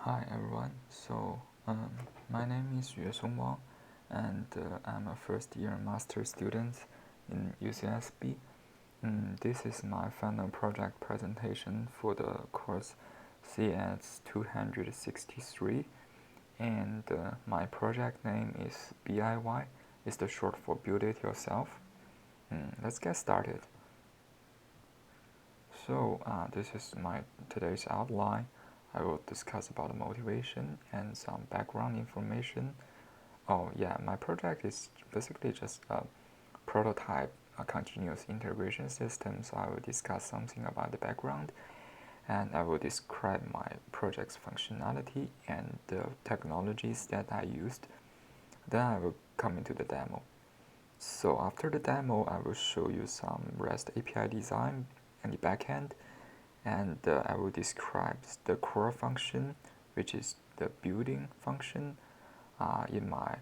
Hi everyone. My name is Wang, and I'm a first-year master student in UCSB. This is my final project presentation for the course CS263, and my project name is BIY. It's the short for Build It Yourself. Let's get started. This is my today's outline. I will discuss about motivation and some background information. Oh yeah, my project is basically just a prototype, a continuous integration system. So I will discuss something about the background, and I will describe my project's functionality and the technologies that I used. Then I will come into the demo. So after the demo, I will show you some REST API design and the backend, and I will describe the core function, which is the building function, in my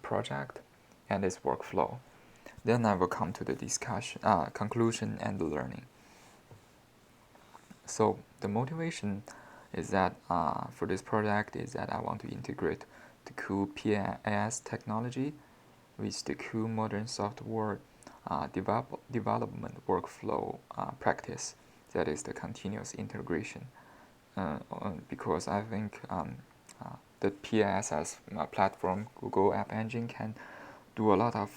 project, and its workflow. Then I will come to the discussion, conclusion, and the learning. So the motivation is that for this project is that I want to integrate the cool PaaS technology with the cool modern software development workflow practice, that is the continuous integration. Because I think the PaaS platform, Google App Engine, can do a lot of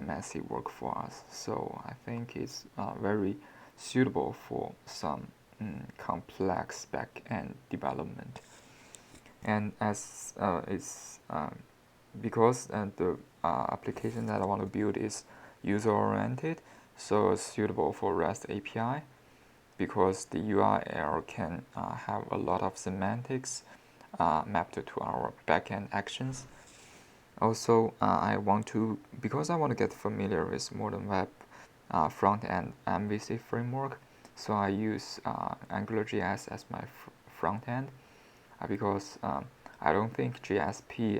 massive work for us. So I think it's very suitable for some complex back-end development. And as it's because the application that I want to build is user-oriented, so it's suitable for REST API because the URL can have a lot of semantics mapped to our backend actions. Also, because I want to get familiar with modern web front-end MVC framework, so I use AngularJS as my front-end because I don't think JSP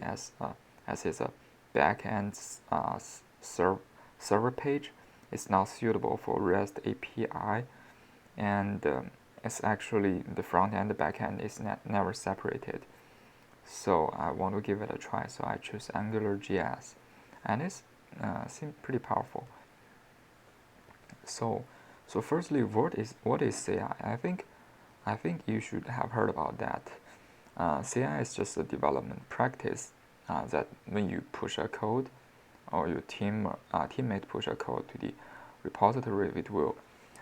as is a back-end server page is not suitable for REST API, and it's actually the front end and the back end is never separated. So I want to give it a try. So I choose AngularJS, and it seems pretty powerful. So firstly, what is CI? I think you should have heard about that. CI is just a development practice that when you push a code or your teammate push a code to the repository, it will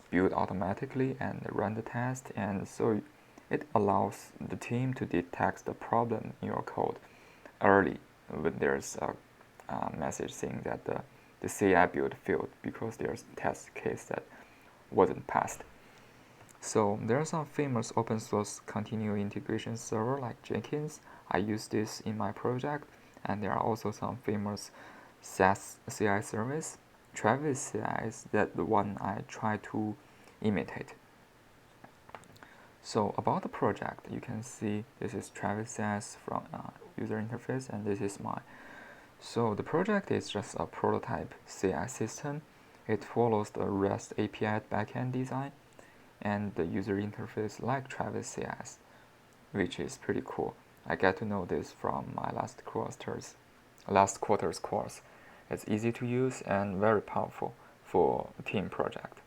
build automatically and run the test, and so it allows the team to detect the problem in your code early when there's a message saying that the CI build failed because there's a test case that wasn't passed. So there are some famous open source continuous integration server like Jenkins. I use this in my project, and there are also some famous SaaS CI service. Travis CI is the one I try to imitate. So about the project, you can see this is Travis CI's from user interface, and this is mine. So the project is just a prototype CI system. It follows the REST API backend design and the user interface like Travis CI's, which is pretty cool. I get to know this from my last quarter's course. It's easy to use and very powerful for a team project.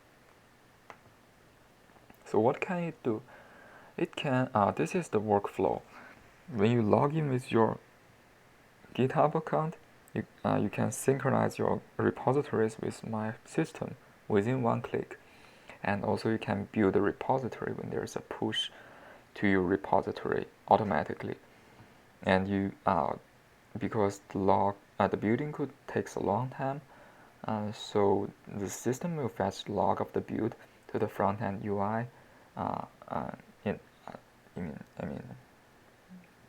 So what can it do? It can, this is the workflow. When you log in with your GitHub account, you can synchronize your repositories with my system within one click. And also you can build a repository when there's a push to your repository automatically. And you, because the building could takes a long time, so the system will fetch the log of the build to the front end UI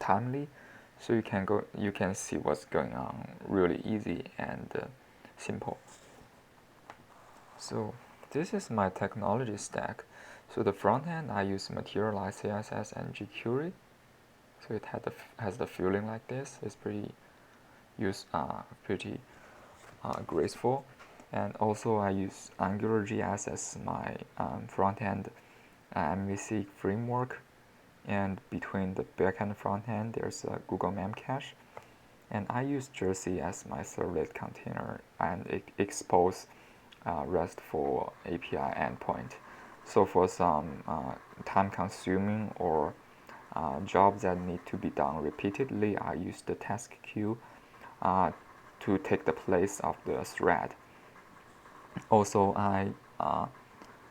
timely, so you can see what's going on really easy and simple. So this is my technology stack. So the front end I use Materialize CSS and jQuery. So it has the feeling like this. It's pretty graceful. And also I use AngularJS as my front end MVC framework. and between the back and front end there's a Google Memcache, and I use Jersey as my servlet container and expose RESTful API endpoint. So for some time-consuming or jobs that need to be done repeatedly, I use the task queue to take the place of the thread. Also,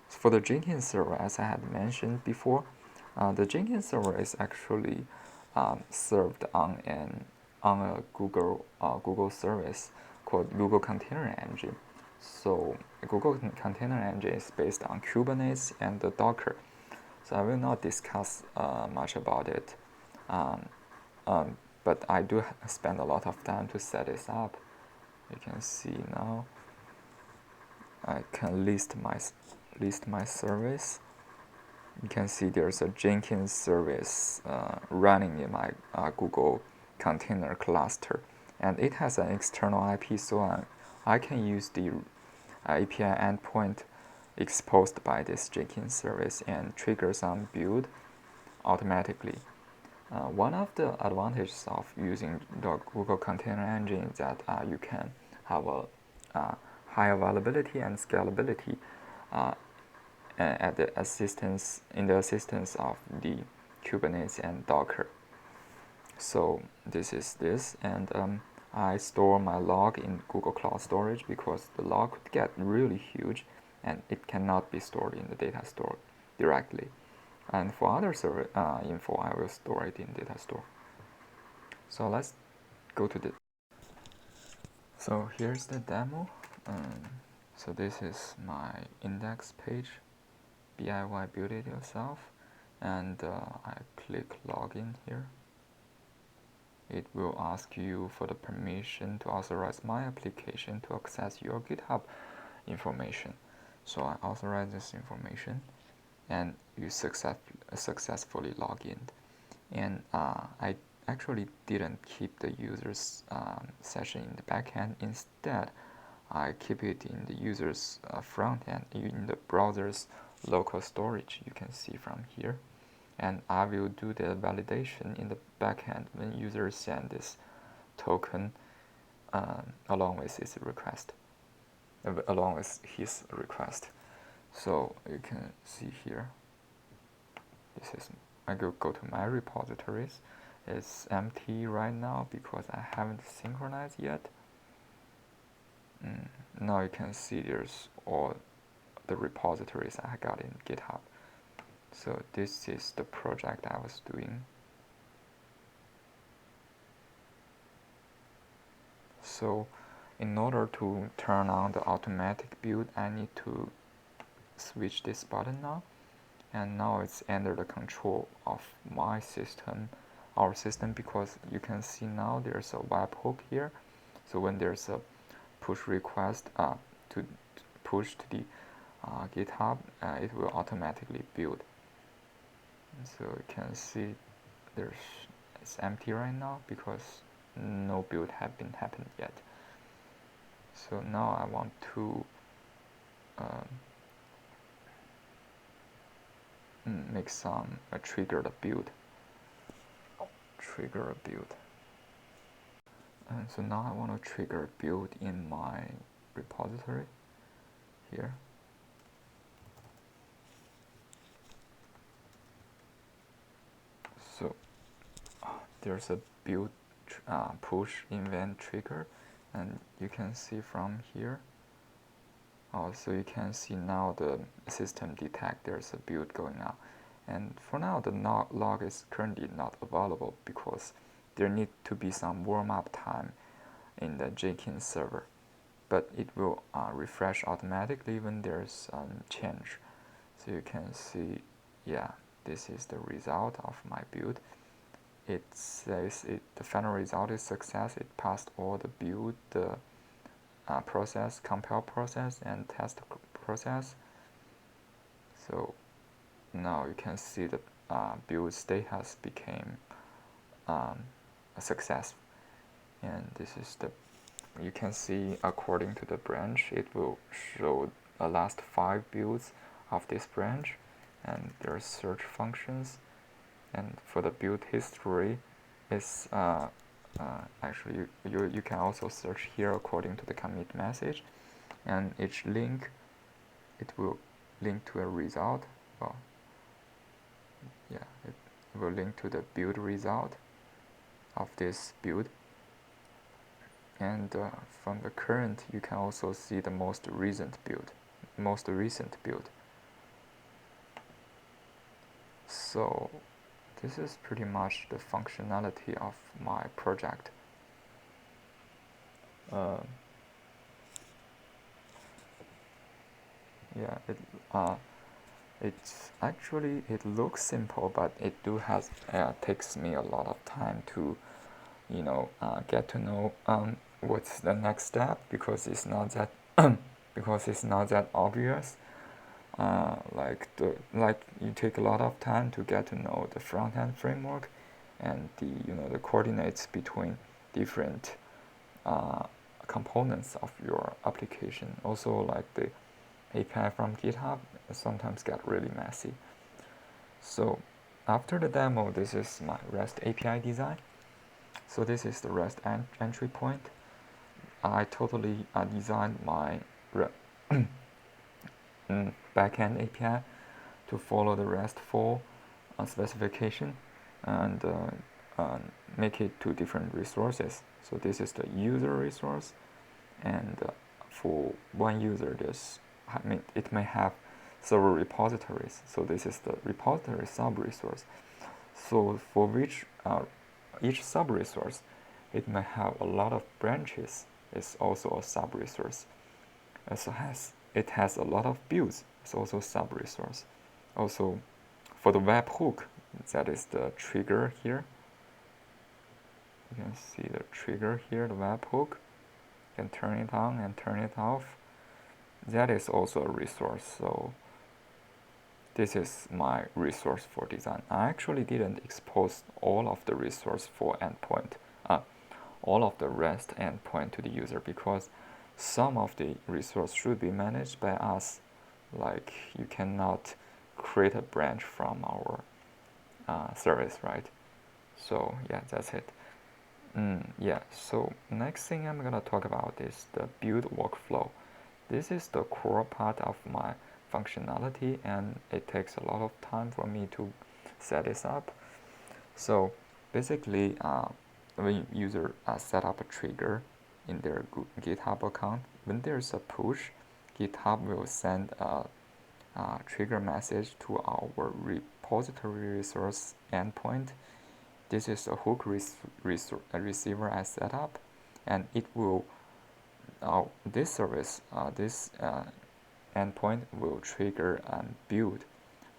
for the Jenkins server, as I had mentioned before, the Jenkins server is actually served on a Google service called Google Container Engine. So Google Container Engine is based on Kubernetes and the Docker. So I will not discuss much about it, but I do spend a lot of time to set this up. You can see now. I can list my service. You can see there's a Jenkins service running in my Google container cluster, and it has an external IP, so I can use the API endpoint exposed by this Jenkins service and trigger some build automatically. One of the advantages of using the Google Container Engine is that you can have a high availability and scalability at the assistance of the Kubernetes and Docker. So this is this, and I store my log in Google Cloud Storage because the log could get really huge and it cannot be stored in the data store directly. And for other server info, I will store it in data store. So let's go to the. So here's the demo. So this is my index page. BIY build it yourself, and I click login here. It will ask you for the permission to authorize my application to access your GitHub information. So I authorize this information, and you successfully log in. And I actually didn't keep the user's session in the backend. Instead, I keep it in the user's front end in the browser's local storage. You can see from here, and I will do the validation in the backend when users send this token along with his request. So you can see here. This is I go to my repositories. It's empty right now because I haven't synchronized yet. Now you can see there's all the repositories I got in GitHub. So this is the project I was doing. So in order to turn on the automatic build, I need to switch this button now, and now it's under the control of my system, our system, because you can see now there's a webhook here. So when there's a push request to push to the GitHub, it will automatically build. So you can see it's empty right now because no build had been happened yet. So now I want to make some trigger a build. And so now I want to trigger a build in my repository here. So there's a build push event trigger, and you can see from here. Also, you can see now the system detect there's a build going on, and for now the log is currently not available because there need to be some warm-up time in the Jenkins server, but it will refresh automatically when there's change. So you can see, yeah, this is the result of my build. It says the final result is success. It passed all the build, the process, compile process, and test process. So now you can see the build state has become a success, and this is you can see according to the branch it will show the last 5 builds of this branch, and there are search functions, And for the build history, is actually you can also search here according to the commit message, and each link it will link to a result. Well, yeah, it will link to the build result of this build. And from the current, you can also see the most recent build. So this is pretty much the functionality of my project. Yeah, it's actually, it looks simple, but it takes me a lot of time to get to know what's the next step, because it's not that obvious. Like you take a lot of time to get to know the front end framework and the coordinates between different components of your application. Also, like the API from GitHub sometimes get really messy. So after the demo, this is my REST API design. So this is the REST entry point. I totally designed my backend API to follow the RESTful specification and make it to different resources. So this is the user resource, and for one user, it may have several repositories. So this is the repository sub-resource. So for which each sub-resource, it may have a lot of branches. It's also a sub-resource. It has a lot of builds. It's also sub-resource. Also, for the webhook, that is the trigger here. You can see the trigger here, the webhook. You can turn it on and turn it off. That is also a resource. So this is my resource for design. I actually didn't expose all of the resource for endpoint, all of the REST endpoint to the user, because some of the resource should be managed by us. Like, you cannot create a branch from our service, right? So yeah, that's it. Yeah, so next thing I'm gonna talk about is the build workflow. This is the core part of my functionality, and it takes a lot of time for me to set this up. So basically, when user set up a trigger in their GitHub account, when there's a push, GitHub will send a trigger message to our repository resource endpoint. This is a hook receiver I set up, and it will this service, this endpoint will trigger and build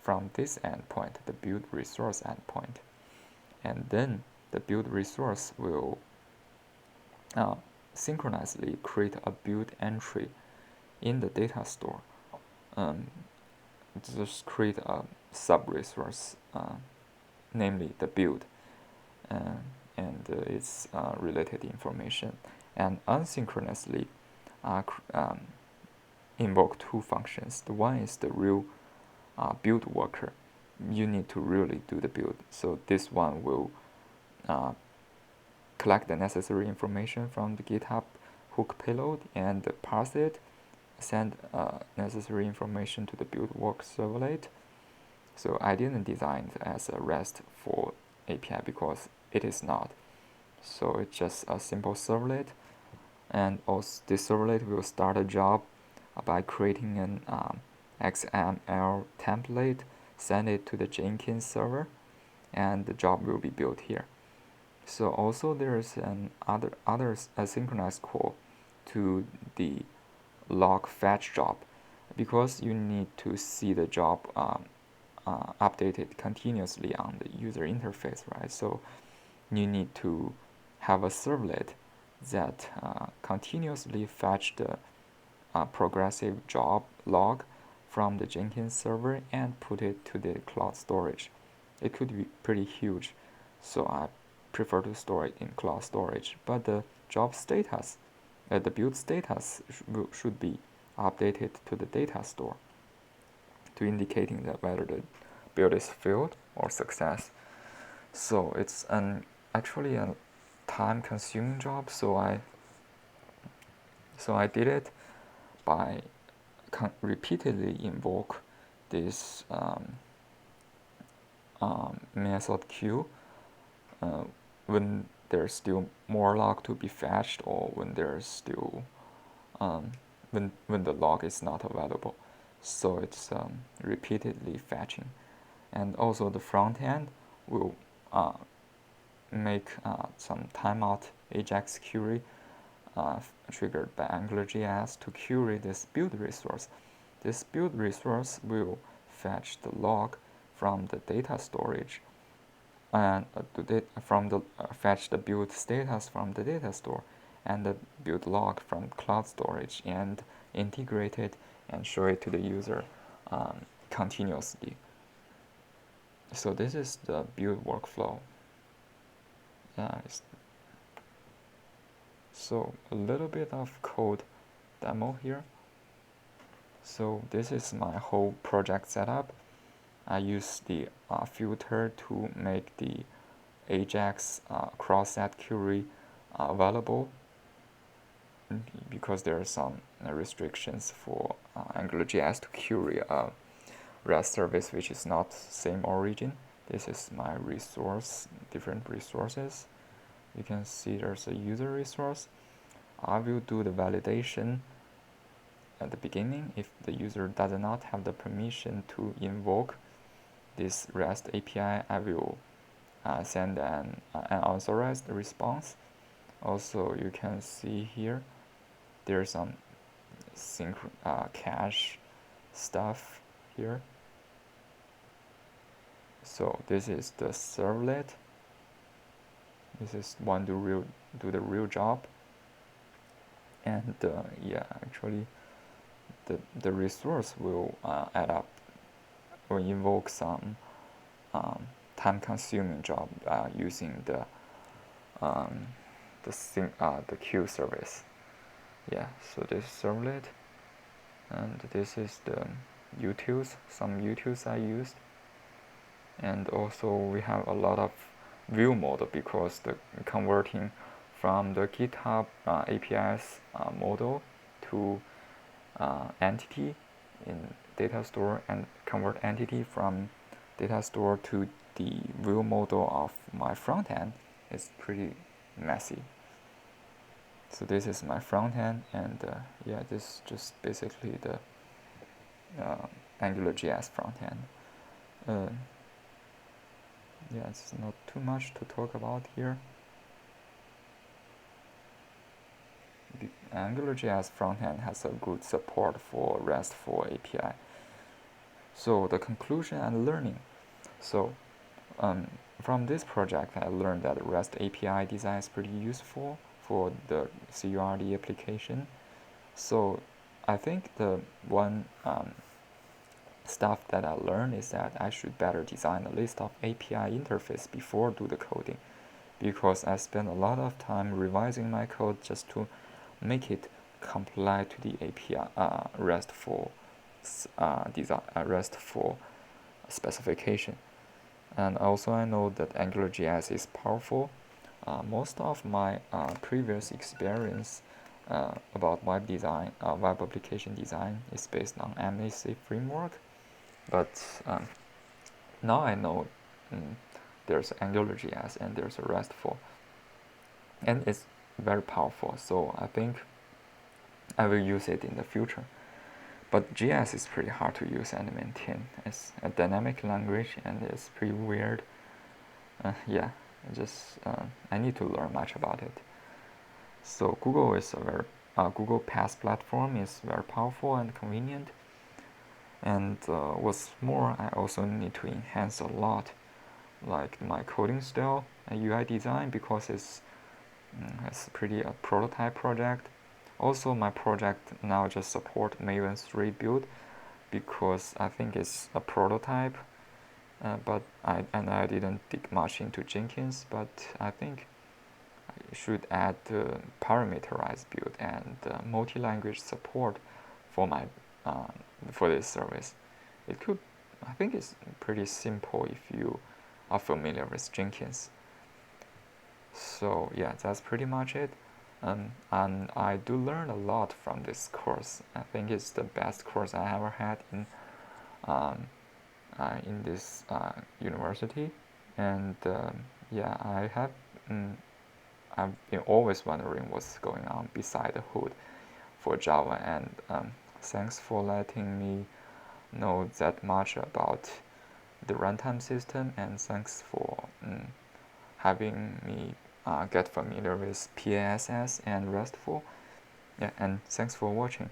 from this endpoint, the build resource endpoint, and then the build resource will synchronously create a build entry in the data store. Just create a sub-resource, namely the build, and its related information, and asynchronously invoke two functions. The one is the real build worker. You need to really do the build. So this one will collect the necessary information from the GitHub hook payload and parse it, send necessary information to the build work servlet. So I didn't design it as a RESTful API because it is not. So it's just a simple servlet, and also this servlet will start a job by creating an XML template, send it to the Jenkins server, and the job will be built here. So also there is an other asynchronous call to the log fetch job, because you need to see the job updated continuously on the user interface, right? So you need to have a servlet that continuously fetch the progressive job log from the Jenkins server and put it to the cloud storage. It could be pretty huge, so I prefer to store it in cloud storage. But the job status, the build status should be updated to the data store to indicating that whether the build is failed or success. So it's actually a time-consuming job. So I did it by repeatedly invoke this method queue when there's still more log to be fetched, or when there's still when the log is not available. So it's repeatedly fetching. And also the front end will make some timeout AJAX query triggered by AngularJS to query this build resource. This build resource will fetch the log from the data storage and fetch the build status from the data store and the build log from cloud storage and integrate it and show it to the user continuously. So this is the build workflow. So a little bit of code demo here. So this is my whole project setup. I use the filter to make the AJAX cross-set query available, because there are some restrictions for AngularJS to query a REST service which is not same origin. This is my resource, different resources. You can see there's a user resource. I will do the validation at the beginning. If the user does not have the permission to invoke this REST API, I will send an unauthorized response. Also, you can see here there's some cache stuff here. So this is the servlet. This is one to do the real job. And yeah, actually the resource will add up, will invoke some time-consuming job using the queue service. Yeah, so this servlet, and this is the utils, some utils I used. And also we have a lot of view model, because the converting from the GitHub APIs model to entity in data store, and convert entity from data store to the view model of my front end is pretty messy. So this is my front end, and yeah, this is just basically the AngularJS front end. Yeah, it's not too much to talk about here. The AngularJS frontend has a good support for RESTful API. So the conclusion and learning. So from this project, I learned that REST API design is pretty useful for the CURD application. So I think the one stuff that I learned is that I should better design a list of API interface before do the coding, because I spend a lot of time revising my code just to make it comply to the API RESTful RESTful specification. And also I know that AngularJS is powerful. Most of my previous experience about web design, web application design, is based on MAC framework, but now I know there's AngularJS and there's a RESTful, and it's very powerful. So I think I will use it in the future. But JS is pretty hard to use and maintain. It's a dynamic language and it's pretty weird. Yeah, I need to learn much about it. So Google is a very Google PaaS platform is very powerful and convenient. And what's more, I also need to enhance a lot, like my coding style and UI design, because it's pretty a prototype project. Also, my project now just support Maven 3 build, because I think it's a prototype, but I didn't dig much into Jenkins, but I think I should add parameterized build and multi-language support for my for this service. I think it's pretty simple if you are familiar with Jenkins. So yeah, that's pretty much it. And I do learn a lot from this course. I think it's the best course I ever had in this university. And yeah, I've been always wondering what's going on beside the hood for Java. And thanks for letting me know that much about the runtime system, and thanks for having me get familiar with PASS and RESTful. Yeah, and thanks for watching.